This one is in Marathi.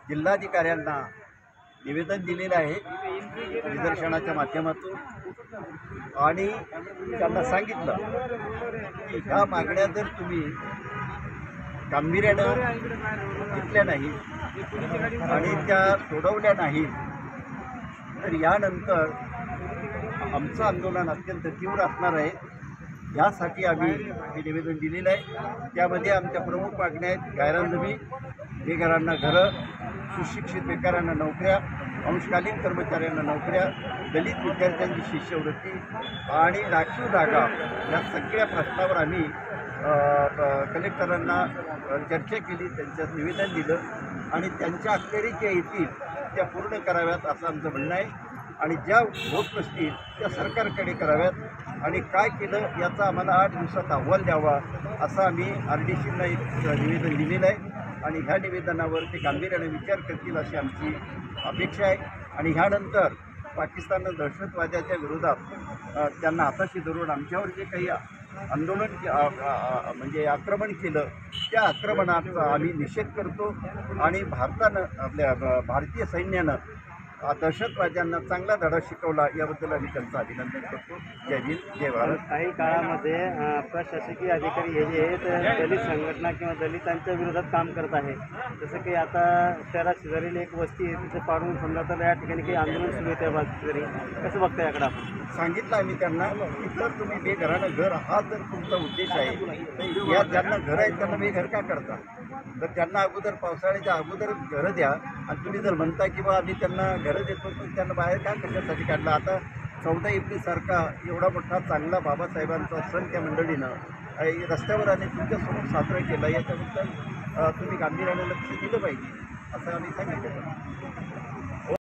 जिल्हाधिकाऱ्यांना निवेदन दिलेलं आहे निदर्शनाच्या माध्यमातून आणि त्यांना सांगितलं की ह्या मागण्या जर तुम्ही गांभीर्यानं घेतल्या नाही आणि त्या सोडवल्या नाहीत तर यानंतर आमचं आंदोलन अत्यंत तीव्र असणार आहे। यासाठी आम्ही हे निवेदन दिलेलं आहे। त्यामध्ये आमच्या प्रमुख मागण्या आहेत गायरानजमी, बेघरांना घरं, सुशिक्षित बेकारांना नोकऱ्या, अंशकालीन कर्मचाऱ्यांना नोकऱ्या, दलित विद्यार्थ्यांची शिष्यवृत्ती आणि राखीव जागा या सगळ्या प्रश्नावर आम्ही कलेक्टरांना चर्चा केली, त्यांच्यात निवेदन दिलं आणि त्यांच्या अखेरीस ज्या येतील त्या पूर्ण कराव्यात असं आमचं म्हणणं आहे आणि ज्या होत नसतील त्या सरकारकडे कराव्यात आणि काय केलं याचा आम्हाला 8 दिवसात अहवाल द्यावा असं आम्ही RDCना एक निवेदन दिलेलं आहे आणि ह्या निवेदनावर ते गांभीर्याने विचार करतील अशी आमची अपेक्षा आहे। आणि ह्यानंतर पाकिस्ताननं दहशतवाद्याच्या विरोधात त्यांना हाताशी धरून आमच्यावर जे काही आंदोलन म्हणजे आक्रमण केलं त्या आक्रमणाचा आम्ही निषेध करतो आणि आपल्या भारतीय सैन्यानं दहशतवाद्यांना चांगला धडा शिकवला याबद्दल आम्ही त्यांचं अभिनंदन करतो। जय हिंद, जय भारत। काही काळामध्ये प्रशासकीय अधिकारी हे जे आहेत दलित संघटना किंवा दलितांच्या विरोधात काम करत आहे, जसं की आता शहरात शेजारील एक वस्ती आहे तिथे पाडून समजा तर या ठिकाणी काही आंदोलन सुरू आहे, त्या तरी कसं बघता याकडे आपण? सांगितलं आम्ही त्यांना की जर तुम्ही बेघरानं घर हा जर तुमचा उद्देश आहे तर या ज्यांना घर आहेत त्यांना बेघर का करता? तर त्यांना अगोदर पावसाळ्याच्या अगोदर घरं द्या आणि तुम्ही जर म्हणता की बा आम्ही त्यांना घरं देतो तर त्यांना बाहेर का कशासाठी काढलं? आता 14 एप्रिलसारखा एवढा मोठा चांगला बाबासाहेबांचा सण त्या मंडळीनं रस्त्यावर आणि तुमच्यासमोर साजरा केला, याच्याबद्दल तुम्ही गांभीर्यानं लक्ष दिलं पाहिजे असं आम्ही सांगितलं।